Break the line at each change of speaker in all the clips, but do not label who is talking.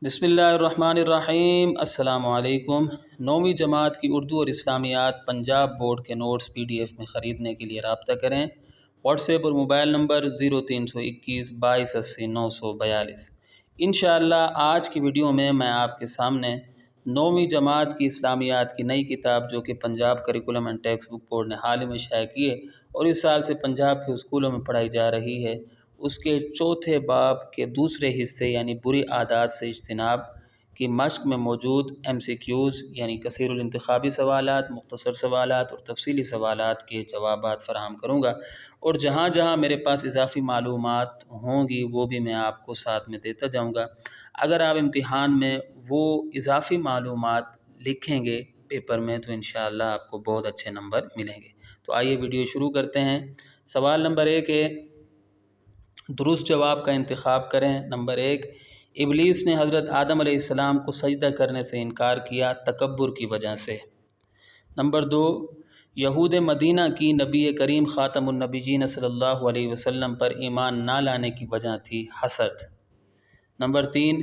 بسم اللہ الرحمن الرحیم۔ السلام علیکم۔ نویں جماعت کی اردو اور اسلامیات پنجاب بورڈ کے نوٹس PDF میں خریدنے کے لیے رابطہ کریں۔ واٹس ایپ اور موبائل نمبر 0321 2280 942۔ انشاءاللہ آج کی ویڈیو میں آپ کے سامنے نویں جماعت کی اسلامیات کی نئی کتاب جو کہ Punjab curriculum and text book board نے حال ہی میں شائع کی ہے اور اس سال سے پنجاب کے اسکولوں میں پڑھائی جا رہی ہے، اس کے چوتھے باب کے دوسرے حصے یعنی بری عادات سے اجتناب کی مشق میں موجود MCQs یعنی کثیر الانتخابی سوالات، مختصر سوالات اور تفصیلی سوالات کے جوابات فراہم کروں گا، اور جہاں جہاں میرے پاس اضافی معلومات ہوں گی وہ بھی میں آپ کو ساتھ میں دیتا جاؤں گا۔ اگر آپ امتحان میں وہ اضافی معلومات لکھیں گے پیپر میں تو انشاءاللہ آپ کو بہت اچھے نمبر ملیں گے۔ تو آئیے ویڈیو شروع کرتے ہیں۔ سوال نمبر 1 ہے، درست جواب کا انتخاب کریں۔ نمبر 1، ابلیس نے حضرت آدم علیہ السلام کو سجدہ کرنے سے انکار کیا تکبر کی وجہ سے۔ نمبر 2، یہود مدینہ کی نبی کریم خاتم النبیین صلی اللہ علیہ وسلم پر ایمان نہ لانے کی وجہ تھی حسد۔ نمبر 3،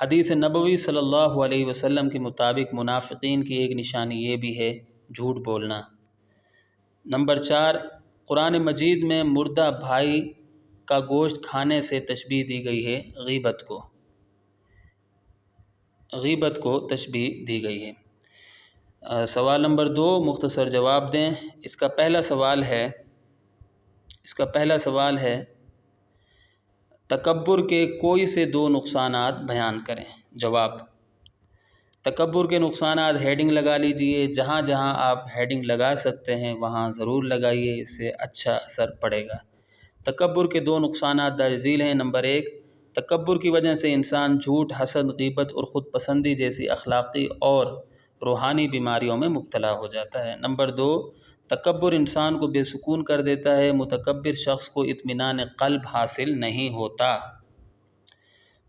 حدیث نبوی صلی اللہ علیہ وسلم کے مطابق منافقین کی ایک نشانی یہ بھی ہے جھوٹ بولنا۔ نمبر 4، قرآن مجید میں مردہ بھائی کا گوشت کھانے سے تشبیہ دی گئی ہے غیبت کو تشبیہ دی گئی ہے۔ سوال نمبر 2، مختصر جواب دیں۔ اس کا پہلا سوال ہے تکبر کے کوئی سے 2 نقصانات بیان کریں۔ جواب، تکبر کے نقصانات ہیڈنگ لگا لیجئے، جہاں جہاں آپ ہیڈنگ لگا سکتے ہیں وہاں ضرور لگائیے، اس سے اچھا اثر پڑے گا۔ تکبر کے 2 نقصانات درج ذیل ہیں۔ نمبر 1، تکبر کی وجہ سے انسان جھوٹ، حسد، غیبت اور خود پسندی جیسی اخلاقی اور روحانی بیماریوں میں مبتلا ہو جاتا ہے۔ نمبر 2، تکبر انسان کو بے سکون کر دیتا ہے، متکبر شخص کو اطمینان قلب حاصل نہیں ہوتا۔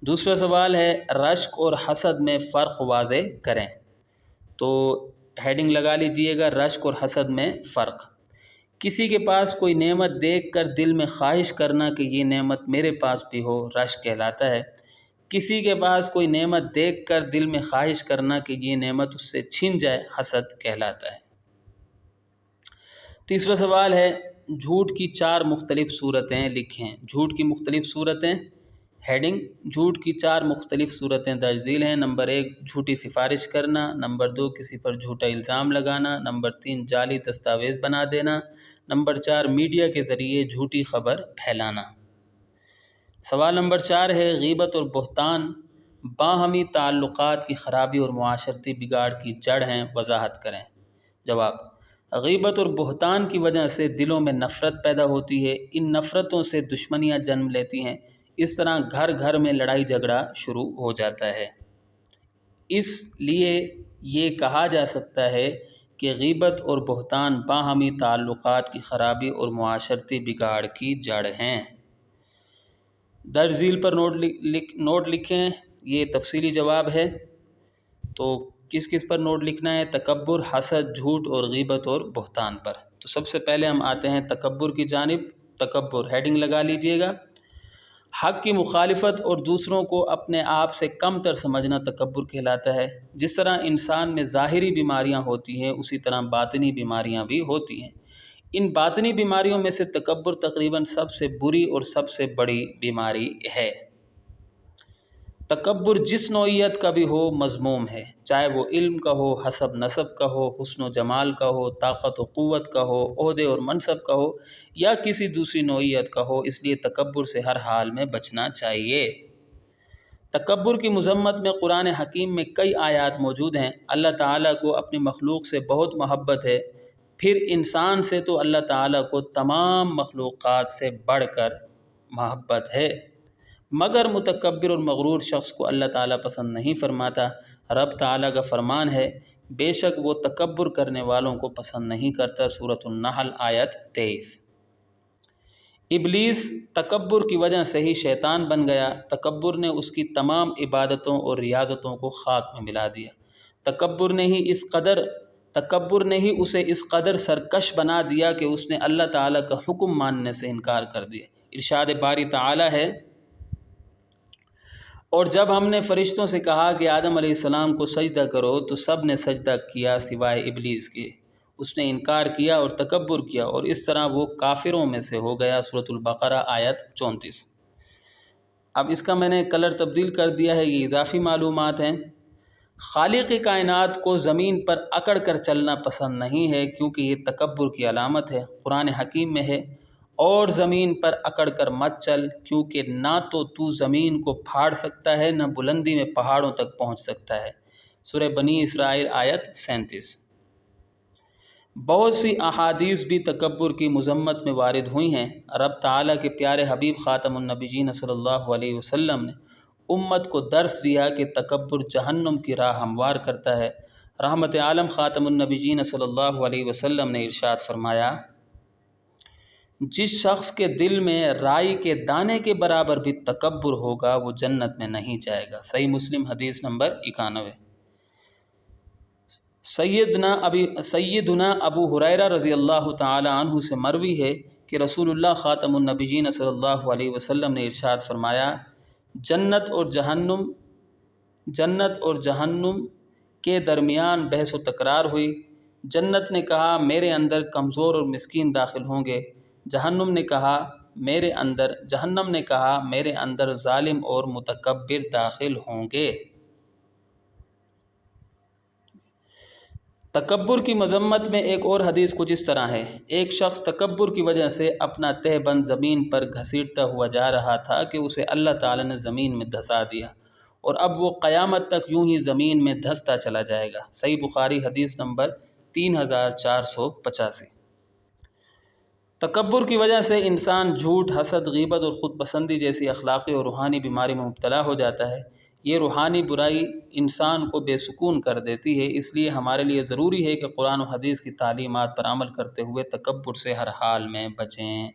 دوسرا سوال ہے، رشک اور حسد میں فرق واضح کریں۔ تو ہیڈنگ لگا لیجئے گا، رشک اور حسد میں فرق۔ کسی کے پاس کوئی نعمت دیکھ کر دل میں خواہش کرنا کہ یہ نعمت میرے پاس بھی ہو، رشک کہلاتا ہے۔ کسی کے پاس کوئی نعمت دیکھ کر دل میں خواہش کرنا کہ یہ نعمت اس سے چھن جائے، حسد کہلاتا ہے۔ تیسرا سوال ہے، جھوٹ کی 4 مختلف صورتیں لکھیں۔ جھوٹ کی مختلف صورتیں، ہیڈنگ، جھوٹ کی 4 مختلف صورتیں درج ذیل ہیں۔ نمبر 1، جھوٹی سفارش کرنا۔ نمبر 2، کسی پر جھوٹا الزام لگانا۔ نمبر 3، جعلی دستاویز بنا دینا۔ نمبر 4، میڈیا کے ذریعے جھوٹی خبر پھیلانا۔ سوال نمبر 4 ہے، غیبت اور بہتان باہمی تعلقات کی خرابی اور معاشرتی بگاڑ کی جڑ ہیں، وضاحت کریں۔ جواب، غیبت اور بہتان کی وجہ سے دلوں میں نفرت پیدا ہوتی ہے، ان نفرتوں سے دشمنیاں جنم لیتی ہیں، اس طرح گھر گھر میں لڑائی جھگڑا شروع ہو جاتا ہے۔ اس لیے یہ کہا جا سکتا ہے کہ غیبت اور بہتان باہمی تعلقات کی خرابی اور معاشرتی بگاڑ کی جڑ ہیں۔ درج ذیل پر نوٹ لکھیں، یہ تفصیلی جواب ہے۔ تو کس کس پر نوٹ لکھنا ہے؟ تکبر، حسد، جھوٹ اور غیبت اور بہتان پر۔ تو سب سے پہلے ہم آتے ہیں تکبر کی جانب۔ تکبر، ہیڈنگ لگا لیجئے گا۔ حق کی مخالفت اور دوسروں کو اپنے آپ سے کم تر سمجھنا تکبر کہلاتا ہے۔ جس طرح انسان میں ظاہری بیماریاں ہوتی ہیں اسی طرح باطنی بیماریاں بھی ہوتی ہیں۔ ان باطنی بیماریوں میں سے تکبر تقریباً سب سے بری اور سب سے بڑی بیماری ہے۔ تکبر جس نوعیت کا بھی ہو مذموم ہے، چاہے وہ علم کا ہو، حسب نسب کا ہو، حسن و جمال کا ہو، طاقت و قوت کا ہو، عہدے اور منصب کا ہو یا کسی دوسری نوعیت کا ہو، اس لیے تکبر سے ہر حال میں بچنا چاہیے۔ تکبر کی مذمت میں قرآن حکیم میں کئی آیات موجود ہیں۔ اللہ تعالیٰ کو اپنی مخلوق سے بہت محبت ہے، پھر انسان سے تو اللہ تعالیٰ کو تمام مخلوقات سے بڑھ کر محبت ہے، مگر متکبر اور مغرور شخص کو اللہ تعالیٰ پسند نہیں فرماتا۔ رب تعالیٰ کا فرمان ہے، بے شک وہ تکبر کرنے والوں کو پسند نہیں کرتا۔ سورۃ النحل آیت 23۔ ابلیس تکبر کی وجہ سے ہی شیطان بن گیا۔ تکبر نے اس کی تمام عبادتوں اور ریاضتوں کو خاک میں ملا دیا۔ تکبر نے ہی اسے اس قدر سرکش بنا دیا کہ اس نے اللہ تعالیٰ کا حکم ماننے سے انکار کر دیا۔ ارشاد باری تعالیٰ ہے، اور جب ہم نے فرشتوں سے کہا کہ آدم علیہ السلام کو سجدہ کرو تو سب نے سجدہ کیا سوائے ابلیس کے، اس نے انکار کیا اور تکبر کیا اور اس طرح وہ کافروں میں سے ہو گیا۔ سورۃ البقرہ آیت 34۔ اب اس کا میں نے کلر تبدیل کر دیا ہے، یہ اضافی معلومات ہیں۔ خالق کائنات کو زمین پر اکڑ کر چلنا پسند نہیں ہے کیونکہ یہ تکبر کی علامت ہے۔ قرآن حکیم میں ہے اور زمین پر اکڑ کر مت چل کیونکہ نہ تو زمین کو پھاڑ سکتا ہے نہ بلندی میں پہاڑوں تک پہنچ سکتا ہے۔ سورہ بنی اسرائیل آیت 37۔ بہت سی احادیث بھی تکبر کی مذمت میں وارد ہوئی ہیں۔ رب تعالیٰ کے پیارے حبیب خاتم النبیین صلی اللہ علیہ وسلم نے امت کو درس دیا کہ تکبر جہنم کی راہ ہموار کرتا ہے۔ رحمت عالم خاتم النبیین صلی اللہ علیہ وسلم نے ارشاد فرمایا، جس شخص کے دل میں رائی کے دانے کے برابر بھی تکبر ہوگا وہ جنت میں نہیں جائے گا۔ صحیح مسلم حدیث نمبر 91۔ سیدنا ابو ہریرہ رضی اللہ تعالی عنہ سے مروی ہے کہ رسول اللہ خاتم النبیین صلی اللہ علیہ وسلم نے ارشاد فرمایا، جنت اور جہنم کے درمیان بحث و تکرار ہوئی۔ جنت نے کہا میرے اندر کمزور اور مسکین داخل ہوں گے، جہنم نے کہا میرے اندر ظالم اور متکبر داخل ہوں گے۔ تکبر کی مذمت میں ایک اور حدیث کچھ اس طرح ہے، ایک شخص تکبر کی وجہ سے اپنا تہ بند زمین پر گھسیٹتا ہوا جا رہا تھا کہ اسے اللہ تعالی نے زمین میں دھسا دیا اور اب وہ قیامت تک یوں ہی زمین میں دھستا چلا جائے گا۔ صحیح بخاری حدیث نمبر 3485۔ تکبر کی وجہ سے انسان جھوٹ، حسد، غیبت اور خود پسندی جیسی اخلاقی اور روحانی بیماری میں مبتلا ہو جاتا ہے۔ یہ روحانی برائی انسان کو بے سکون کر دیتی ہے، اس لیے ہمارے لیے ضروری ہے کہ قرآن و حدیث کی تعلیمات پر عمل کرتے ہوئے تکبر سے ہر حال میں بچیں۔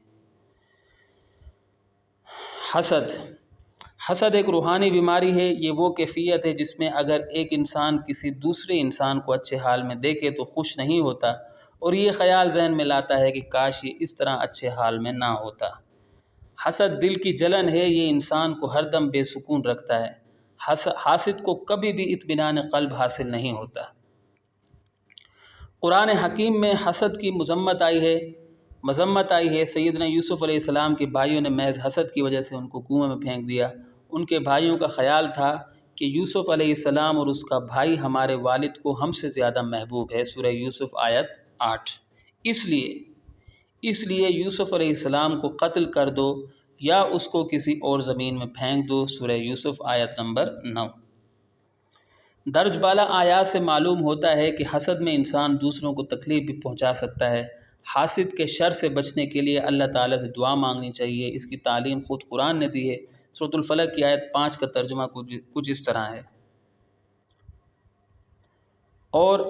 حسد ایک روحانی بیماری ہے۔ یہ وہ کیفیت ہے جس میں اگر ایک انسان کسی دوسرے انسان کو اچھے حال میں دیکھے تو خوش نہیں ہوتا اور یہ خیال ذہن میں لاتا ہے کہ کاش یہ اس طرح اچھے حال میں نہ ہوتا۔ حسد دل کی جلن ہے، یہ انسان کو ہر دم بے سکون رکھتا ہے۔ حاسد کو کبھی بھی اطمینان قلب حاصل نہیں ہوتا۔ قرآن حکیم میں حسد کی مذمت آئی ہے۔ سیدنا یوسف علیہ السلام کے بھائیوں نے محض حسد کی وجہ سے ان کو کنویں میں پھینک دیا۔ ان کے بھائیوں کا خیال تھا کہ یوسف علیہ السلام اور اس کا بھائی ہمارے والد کو ہم سے زیادہ محبوب ہے۔ سورہ یوسف آیت 8۔ اس لیے یوسف علیہ السلام کو قتل کر دو یا اس کو کسی اور زمین میں پھینک دو۔ سورہ یوسف آیت نمبر 9۔ درج بالا آیات سے معلوم ہوتا ہے کہ حسد میں انسان دوسروں کو تکلیف بھی پہنچا سکتا ہے۔ حاسد کے شر سے بچنے کے لیے اللہ تعالیٰ سے دعا مانگنی چاہیے، اس کی تعلیم خود قرآن نے دی ہے۔ سورۃ الفلق کی آیت 5 کا ترجمہ کچھ اس طرح ہے، اور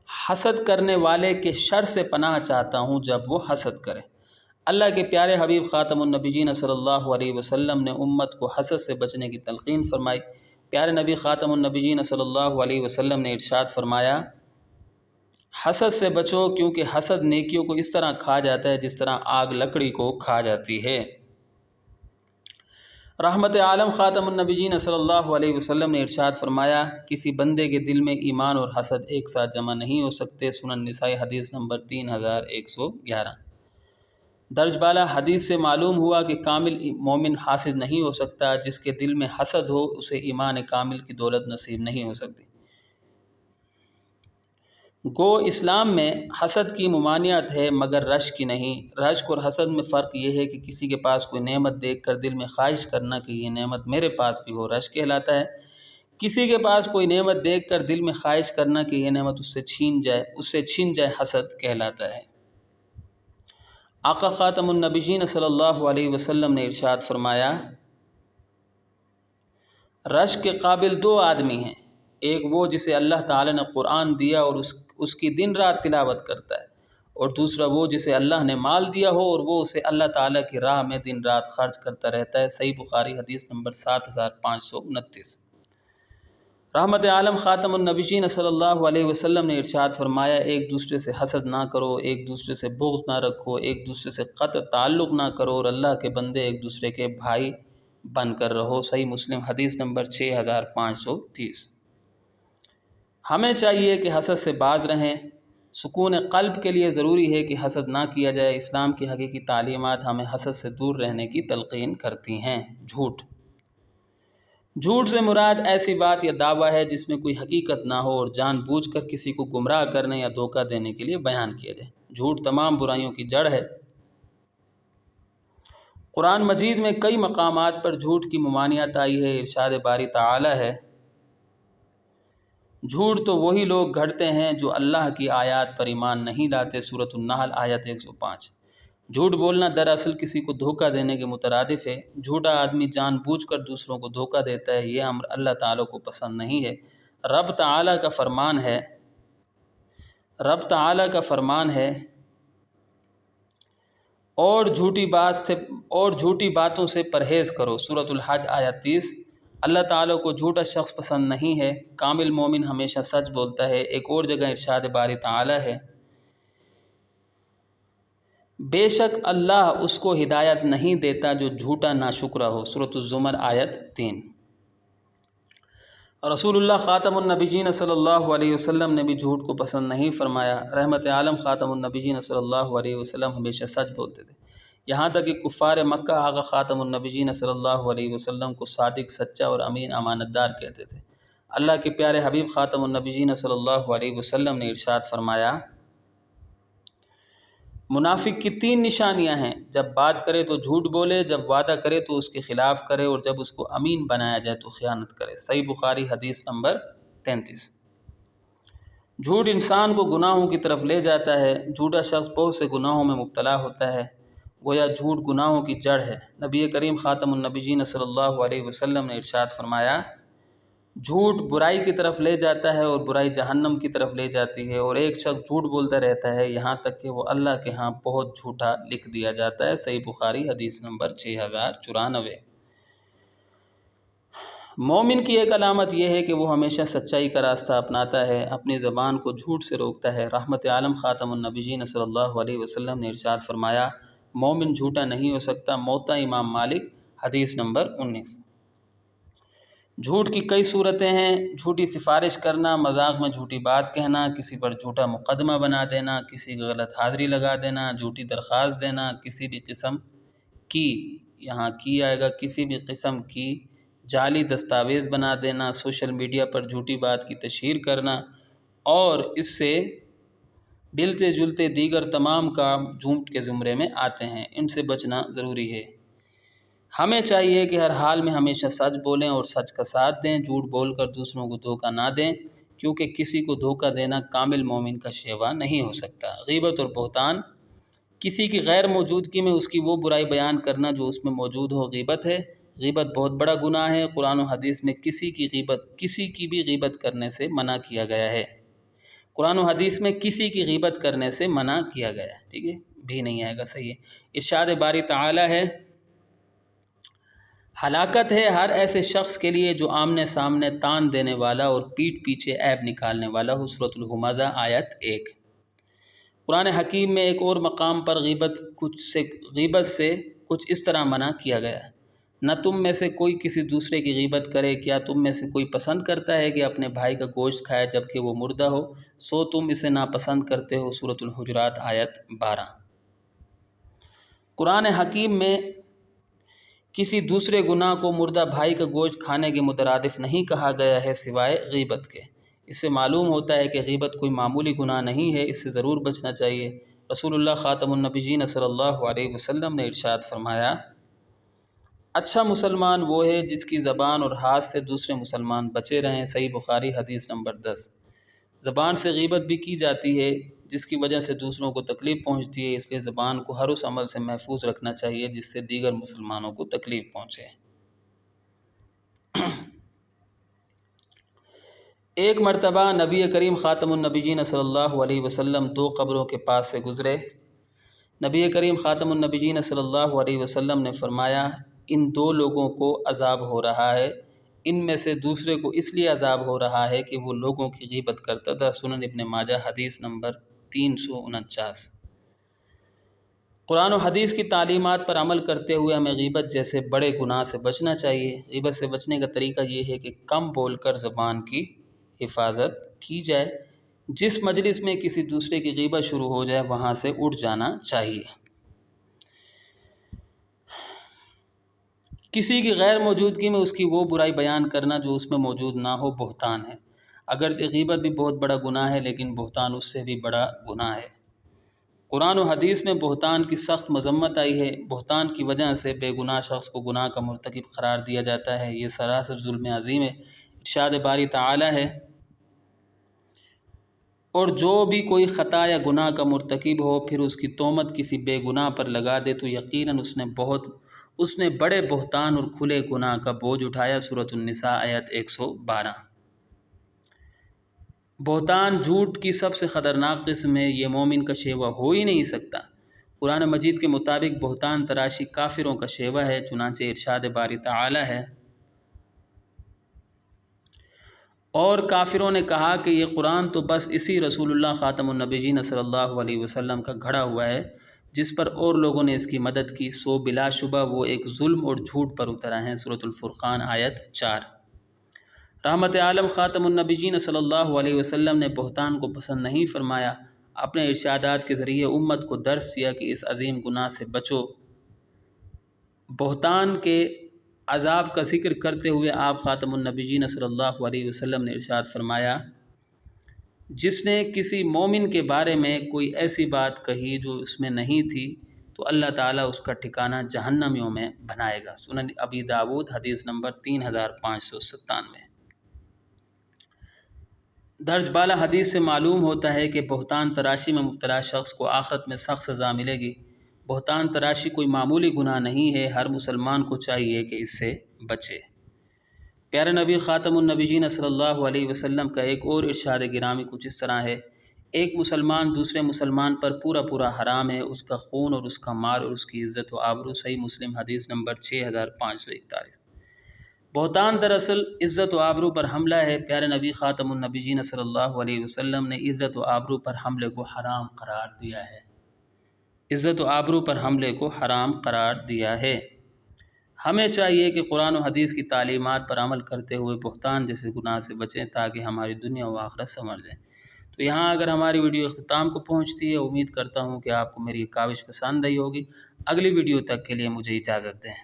حسد کرنے والے کے شر سے پناہ چاہتا ہوں جب وہ حسد کرے۔ اللہ کے پیارے حبیب خاتم النبیین صلی اللہ علیہ وسلم نے امت کو حسد سے بچنے کی تلقین فرمائی۔ پیارے نبی خاتم النبیین صلی اللہ علیہ وسلم نے ارشاد فرمایا، حسد سے بچو کیونکہ حسد نیکیوں کو اس طرح کھا جاتا ہے جس طرح آگ لکڑی کو کھا جاتی ہے۔ رحمت عالم خاتم النبیین صلی اللہ علیہ وسلم نے ارشاد فرمایا، کسی بندے کے دل میں ایمان اور حسد ایک ساتھ جمع نہیں ہو سکتے۔ سنن نسائی حدیث نمبر 3111۔ درج بالا حدیث سے معلوم ہوا کہ کامل مومن حاسد نہیں ہو سکتا۔ جس کے دل میں حسد ہو اسے ایمان کامل کی دولت نصیب نہیں ہو سکتی۔ گو اسلام میں حسد کی ممانعت ہے مگر رشک کی نہیں۔ رشک اور حسد میں فرق یہ ہے کہ کسی کے پاس کوئی نعمت دیکھ کر دل میں خواہش کرنا کہ یہ نعمت میرے پاس بھی ہو، رشک کہلاتا ہے۔ کسی کے پاس کوئی نعمت دیکھ کر دل میں خواہش کرنا کہ یہ نعمت اس سے چھین جائے حسد کہلاتا ہے۔ آقا خاتم النبیین صلی اللہ علیہ وسلم نے ارشاد فرمایا، رشک کے قابل دو آدمی ہیں، ایک وہ جسے اللہ تعالی نے قرآن دیا اور اس کی دن رات تلاوت کرتا ہے، اور دوسرا وہ جسے اللہ نے مال دیا ہو اور وہ اسے اللہ تعالیٰ کی راہ میں دن رات خرچ کرتا رہتا ہے۔ صحیح بخاری حدیث نمبر 7529۔ رحمت عالم خاتم النبیین صلی اللہ علیہ وسلم نے ارشاد فرمایا، ایک دوسرے سے حسد نہ کرو، ایک دوسرے سے بغض نہ رکھو، ایک دوسرے سے قطع تعلق نہ کرو، اور اللہ کے بندے ایک دوسرے کے بھائی بن کر رہو۔ صحیح مسلم حدیث نمبر 6530۔ ہمیں چاہیے کہ حسد سے باز رہیں۔ سکون قلب کے لیے ضروری ہے کہ حسد نہ کیا جائے۔ اسلام کی حقیقی تعلیمات ہمیں حسد سے دور رہنے کی تلقین کرتی ہیں۔ جھوٹ سے مراد ایسی بات یا دعویٰ ہے جس میں کوئی حقیقت نہ ہو اور جان بوجھ کر کسی کو گمراہ کرنے یا دھوکہ دینے کے لیے بیان کیا جائے۔ جھوٹ تمام برائیوں کی جڑ ہے۔ قرآن مجید میں کئی مقامات پر جھوٹ کی ممانعت آئی ہے۔ ارشاد باری تعالی ہے، جھوٹ تو وہی لوگ گھڑتے ہیں جو اللہ کی آیات پر ایمان نہیں لاتے۔ سورۃ النحل آیت 105۔ جھوٹ بولنا دراصل کسی کو دھوکہ دینے کے مترادف ہے۔ جھوٹا آدمی جان بوجھ کر دوسروں کو دھوکہ دیتا ہے، یہ امر اللہ تعالیٰ کو پسند نہیں ہے۔ رب تعالیٰ کا فرمان ہے اور جھوٹی باتوں سے پرہیز کرو۔ سورۃ الحج آیت 30۔ اللہ تعالیٰ کو جھوٹا شخص پسند نہیں ہے۔ کامل مومن ہمیشہ سچ بولتا ہے۔ ایک اور جگہ ارشاد باری تعالیٰ ہے، بے شک اللہ اس کو ہدایت نہیں دیتا جو جھوٹا ناشکرا ہو۔ سورۃ الزمر آیت 3۔ رسول اللہ خاتم النبیین صلی اللہ علیہ وسلم نے بھی جھوٹ کو پسند نہیں فرمایا۔ رحمت عالم خاتم النبیین صلی اللہ علیہ وسلم ہمیشہ سچ بولتے تھے، یہاں تک کہ کفار مکہ آقا خاتم النبیین صلی اللہ علیہ وسلم کو صادق، سچا اور امین امانت دار کہتے تھے۔ اللہ کے پیارے حبیب خاتم النبیین صلی اللہ علیہ وسلم نے ارشاد فرمایا، منافق کی 3 نشانیاں ہیں، جب بات کرے تو جھوٹ بولے، جب وعدہ کرے تو اس کے خلاف کرے، اور جب اس کو امین بنایا جائے تو خیانت کرے۔ صحیح بخاری حدیث نمبر 33۔ جھوٹ انسان کو گناہوں کی طرف لے جاتا ہے۔ جھوٹا شخص بہت سے گناہوں میں مبتلا ہوتا ہے، گویا جھوٹ گناہوں کی جڑ ہے۔ نبی کریم خاتم النبیین صلی اللہ علیہ وسلم نے ارشاد فرمایا، جھوٹ برائی کی طرف لے جاتا ہے اور برائی جہنم کی طرف لے جاتی ہے، اور ایک شخص جھوٹ بولتا رہتا ہے یہاں تک کہ وہ اللہ کے ہاں بہت جھوٹا لکھ دیا جاتا ہے۔ صحیح بخاری حدیث نمبر 6094۔ مومن کی ایک علامت یہ ہے کہ وہ ہمیشہ سچائی کا راستہ اپناتا ہے، اپنی زبان کو جھوٹ سے روکتا ہے۔ رحمت عالم خاتم النبیین صلی اللہ علیہ وسلم نے ارشاد فرمایا، مومن جھوٹا نہیں ہو سکتا۔ موطا امام مالک حدیث نمبر 19۔ جھوٹ کی کئی صورتیں ہیں۔ جھوٹی سفارش کرنا، مذاق میں جھوٹی بات کہنا، کسی پر جھوٹا مقدمہ بنا دینا، کسی کی غلط حاضری لگا دینا، جھوٹی درخواست دینا، کسی بھی قسم کی، یہاں کی آئے گا، کسی بھی قسم کی جعلی دستاویز بنا دینا، سوشل میڈیا پر جھوٹی بات کی تشہیر کرنا، اور اس سے ملتے جلتے دیگر تمام کام جھوٹ کے زمرے میں آتے ہیں۔ ان سے بچنا ضروری ہے۔ ہمیں چاہیے کہ ہر حال میں ہمیشہ سچ بولیں اور سچ کا ساتھ دیں۔ جھوٹ بول کر دوسروں کو دھوکہ نہ دیں، کیونکہ کسی کو دھوکہ دینا کامل مومن کا شیوا نہیں ہو سکتا۔ غیبت اور بہتان، کسی کی غیر موجودگی میں اس کی وہ برائی بیان کرنا جو اس میں موجود ہو، غیبت ہے۔ غیبت بہت بڑا گناہ ہے۔ قرآن و حدیث میں کسی کی بھی غیبت کرنے سے منع کیا گیا ہے۔ قرآن و حدیث میں کسی کی غیبت کرنے سے منع کیا گیا ہے، ٹھیک ہے، بھی نہیں آئے گا، صحیح ہے۔ ارشاد باری تعالی ہے، ہلاکت ہے ہر ایسے شخص کے لیے جو آمنے سامنے تان دینے والا اور پیٹھ پیچھے عیب نکالنے والا ہو۔ سورۃ الہمزہ آیت 1۔ قرآن حکیم میں ایک اور مقام پر غیبت سے کچھ اس طرح منع کیا گیا ہے، نہ تم میں سے کوئی کسی دوسرے کی غیبت کرے، کیا تم میں سے کوئی پسند کرتا ہے کہ اپنے بھائی کا گوشت کھائے جبکہ وہ مردہ ہو، سو تم اسے ناپسند کرتے ہو۔ سورۃ الحجرات آیت 12۔ قرآن حکیم میں کسی دوسرے گناہ کو مردہ بھائی کا گوشت کھانے کے مترادف نہیں کہا گیا ہے سوائے غیبت کے۔ اس سے معلوم ہوتا ہے کہ غیبت کوئی معمولی گناہ نہیں ہے، اس سے ضرور بچنا چاہیے۔ رسول اللہ خاتم النبیین صلی اللہ علیہ وسلم نے ارشاد فرمایا، اچھا مسلمان وہ ہے جس کی زبان اور ہاتھ سے دوسرے مسلمان بچے رہیں۔ صحیح بخاری حدیث نمبر 10۔ زبان سے غیبت بھی کی جاتی ہے جس کی وجہ سے دوسروں کو تکلیف پہنچتی ہے، اس لیے زبان کو ہر اس عمل سے محفوظ رکھنا چاہیے جس سے دیگر مسلمانوں کو تکلیف پہنچے۔ ایک مرتبہ نبی کریم خاتم النبیین صلی اللہ علیہ وسلم 2 قبروں کے پاس سے گزرے۔ نبی کریم خاتم النبیین صلی اللہ علیہ وسلم نے فرمایا، ان 2 لوگوں کو عذاب ہو رہا ہے، ان میں سے دوسرے کو اس لیے عذاب ہو رہا ہے کہ وہ لوگوں کی غیبت کرتا تھا۔ سنن ابن ماجہ حدیث نمبر 349۔ قرآن و حدیث کی تعلیمات پر عمل کرتے ہوئے ہمیں غیبت جیسے بڑے گناہ سے بچنا چاہیے۔ غیبت سے بچنے کا طریقہ یہ ہے کہ کم بول کر زبان کی حفاظت کی جائے۔ جس مجلس میں کسی دوسرے کی غیبت شروع ہو جائے وہاں سے اٹھ جانا چاہیے۔ کسی کی غیر موجودگی میں اس کی وہ برائی بیان کرنا جو اس میں موجود نہ ہو بہتان ہے۔ اگرچہ غیبت بھی بہت بڑا گناہ ہے لیکن بہتان اس سے بھی بڑا گناہ ہے۔ قرآن و حدیث میں بہتان کی سخت مذمت آئی ہے۔ بہتان کی وجہ سے بے گناہ شخص کو گناہ کا مرتکب قرار دیا جاتا ہے۔ یہ سراسر ظلم عظیم ہے۔ ارشاد باری تعالی ہے، اور جو بھی کوئی خطا یا گناہ کا مرتکب ہو پھر اس کی تہمت کسی بے گناہ پر لگا دے تو یقیناً اس نے بڑے بہتان اور کھلے گناہ کا بوجھ اٹھایا۔ سورۃ النساء آیت 112۔ بہتان جھوٹ کی سب سے خطرناک قسم ہے، یہ مومن کا شیوہ ہو ہی نہیں سکتا۔ قرآن مجید کے مطابق بہتان تراشی کافروں کا شیوہ ہے، چنانچہ ارشاد باری تعالی ہے، اور کافروں نے کہا کہ یہ قرآن تو بس اسی رسول اللہ خاتم النبیین صلی اللہ علیہ وسلم کا گھڑا ہوا ہے جس پر اور لوگوں نے اس کی مدد کی، سو بلا شبہ وہ ایک ظلم اور جھوٹ پر اترا ہے۔ سورۃ الفرقان آیت 4۔ رحمت عالم خاتم النبیین صلی اللہ علیہ وسلم نے بہتان کو پسند نہیں فرمایا۔ اپنے ارشادات کے ذریعے امت کو درس دیا کہ اس عظیم گناہ سے بچو۔ بہتان کے عذاب کا ذکر کرتے ہوئے آپ خاتم النبیین صلی اللہ علیہ وسلم نے ارشاد فرمایا، جس نے کسی مومن کے بارے میں کوئی ایسی بات کہی جو اس میں نہیں تھی تو اللہ تعالیٰ اس کا ٹھکانہ جہنمیوں میں بنائے گا۔ سنن ابی داؤد حدیث نمبر 3597۔ درج بالا حدیث سے معلوم ہوتا ہے کہ بہتان تراشی میں مبتلا شخص کو آخرت میں سخت سزا ملے گی۔ بہتان تراشی کوئی معمولی گناہ نہیں ہے، ہر مسلمان کو چاہیے کہ اس سے بچے۔ پیارے نبی خاتم النبیین صلی اللہ علیہ وسلم کا ایک اور ارشاد گرامی کچھ اس طرح ہے، ایک مسلمان دوسرے مسلمان پر پورا حرام ہے، اس کا خون اور اس کا مال اور اس کی عزت و آبرو۔ صحیح مسلم حدیث نمبر 6541۔ بہتان دراصل عزت و آبرو پر حملہ ہے۔ پیارے نبی خاتم النبیین صلی اللہ علیہ وسلم نے عزت و آبرو پر حملے کو حرام قرار دیا ہے۔ عزت و آبرو پر حملے کو حرام قرار دیا ہے۔ ہمیں چاہیے کہ قرآن و حدیث کی تعلیمات پر عمل کرتے ہوئے بہتان جیسے گناہ سے بچیں تاکہ ہماری دنیا و آخرت سنور جائے۔ تو یہاں اگر ہماری ویڈیو اختتام کو پہنچتی ہے، امید کرتا ہوں کہ آپ کو میری یہ کاوش پسند آئی ہوگی۔ اگلی ویڈیو تک کے لیے مجھے اجازت دیں۔